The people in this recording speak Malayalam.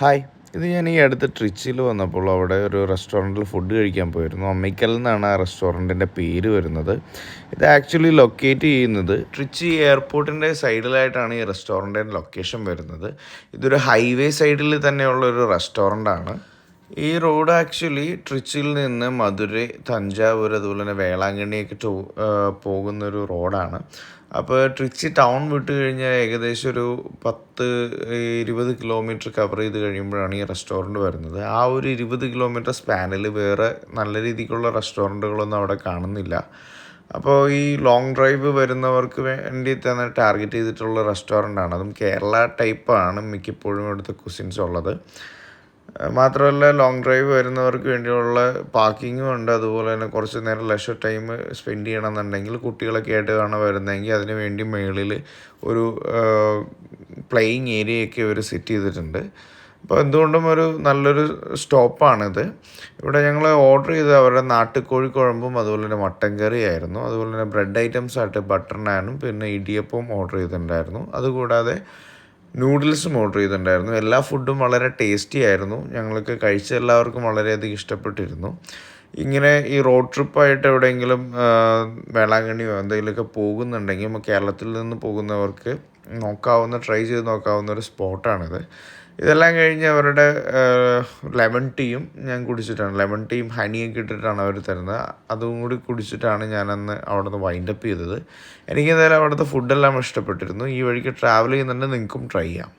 ഹായ്. ഇത് ഞാൻ ഈ അടുത്ത് ട്രിച്ചിയിൽ വന്നപ്പോൾ അവിടെ ഒരു റെസ്റ്റോറൻറ്റിൽ ഫുഡ് കഴിക്കാൻ പോയിരുന്നു. അമ്മിക്കൽ എന്നാണ് ആ റെസ്റ്റോറൻറ്റിൻ്റെ പേര് വരുന്നത്. ഇത് ആക്ച്വലി ലൊക്കേറ്റ് ചെയ്യുന്നത് ട്രിച്ചി എയർപോർട്ടിൻ്റെ സൈഡിലായിട്ടാണ് ഈ റെസ്റ്റോറൻറ്റിൻ്റെ ലൊക്കേഷൻ വരുന്നത്. ഇതൊരു ഹൈവേ സൈഡിൽ തന്നെയുള്ള ഒരു റെസ്റ്റോറൻ്റാണ്. ഈ റോഡ് ആക്ച്വലി ട്രിച്ചിയിൽ നിന്ന് മധുരൈ, തഞ്ചാവൂർ, അതുപോലെ തന്നെ വേളാങ്കണ്ണിയൊക്കെ പോകുന്നൊരു റോഡാണ്. അപ്പോൾ ട്രിച്ചി ടൗൺ വിട്ട് കഴിഞ്ഞാൽ ഏകദേശം ഒരു 10-20 കിലോമീറ്റർ കവർ ചെയ്ത് കഴിയുമ്പോഴാണ് ഈ റെസ്റ്റോറൻറ്റ് വരുന്നത്. ആ ഒരു 20 കിലോമീറ്റർ സ്പാനിൽ വേറെ നല്ല രീതിക്കുള്ള റെസ്റ്റോറൻറ്റുകളൊന്നും അവിടെ കാണുന്നില്ല. അപ്പോൾ ഈ ലോങ് ഡ്രൈവ് വരുന്നവർക്ക് വേണ്ടി തന്നെ ടാർഗറ്റ് ചെയ്തിട്ടുള്ള റെസ്റ്റോറൻ്റാണ്. അതും കേരള ടൈപ്പാണ് മിക്കപ്പോഴും ഇവിടുത്തെ കുസിൻസ് ഉള്ളത്. മാത്രമല്ല ലോങ് ഡ്രൈവ് വരുന്നവർക്ക് വേണ്ടിയുള്ള പാർക്കിങ്ങും ഉണ്ട്. അതുപോലെ തന്നെ കുറച്ച് നേരം ലെഷർ ടൈം സ്പെൻഡ് ചെയ്യണമെന്നുണ്ടെങ്കിൽ കുട്ടികളൊക്കെ ആയിട്ടാണ് വരുന്നതെങ്കിൽ അതിന് വേണ്ടി മുകളിൽ ഒരു പ്ലേയിങ് ഏരിയയൊക്കെ ഇവർ സെറ്റ് ചെയ്തിട്ടുണ്ട്. അപ്പോൾ എന്തുകൊണ്ടും ഒരു നല്ലൊരു സ്റ്റോപ്പാണിത്. ഇവിടെ ഞങ്ങൾ ഓർഡർ ചെയ്ത് അവരുടെ നാട്ടുകോഴി കുഴമ്പും അതുപോലെ തന്നെ മട്ടൻ കറി ആയിരുന്നു. അതുപോലെ തന്നെ ബ്രെഡ് ഐറ്റംസ് ആയിട്ട് ബട്ടർ നാനും പിന്നെ ഇടിയപ്പവും ഓർഡർ ചെയ്തിട്ടുണ്ടായിരുന്നു. അതുകൂടാതെ നൂഡിൽസും ഓർഡർ ചെയ്തിട്ടുണ്ടായിരുന്നു. എല്ലാ ഫുഡും വളരെ ടേസ്റ്റി ആയിരുന്നു. ഞങ്ങൾക്ക് കഴിച്ച എല്ലാവർക്കും വളരെയധികം ഇഷ്ടപ്പെട്ടിരുന്നു. ഇങ്ങനെ ഈ റോഡ് ട്രിപ്പായിട്ട് എവിടെയെങ്കിലും വേളാങ്കണ്ണിയോ എന്തെങ്കിലുമൊക്കെ പോകുന്നുണ്ടെങ്കിൽ കേരളത്തിൽ നിന്ന് പോകുന്നവർക്ക് ട്രൈ ചെയ്ത് നോക്കാവുന്ന ഒരു സ്പോട്ടാണിത്. ഇതെല്ലാം കഴിഞ്ഞ് അവരുടെ ലെമൺ ടീയും ഞാൻ കുടിച്ചിട്ടാണ്. ലെമൺ ടീയും ഹണിയൊക്കെ ഇട്ടിട്ടാണ് അവർ തരുന്നത്. അതും കൂടി കുടിച്ചിട്ടാണ് ഞാനന്ന് അവിടെ നിന്ന് വൈൻഡപ്പ് ചെയ്തത്. എനിക്കെന്തായാലും അവിടുത്തെ ഫുഡെല്ലാം ഇഷ്ടപ്പെട്ടിരുന്നു. ഈ വഴിക്ക് ട്രാവൽ ചെയ്യുന്നുണ്ടെങ്കിൽ നിങ്ങൾക്കും ട്രൈ ചെയ്യാം.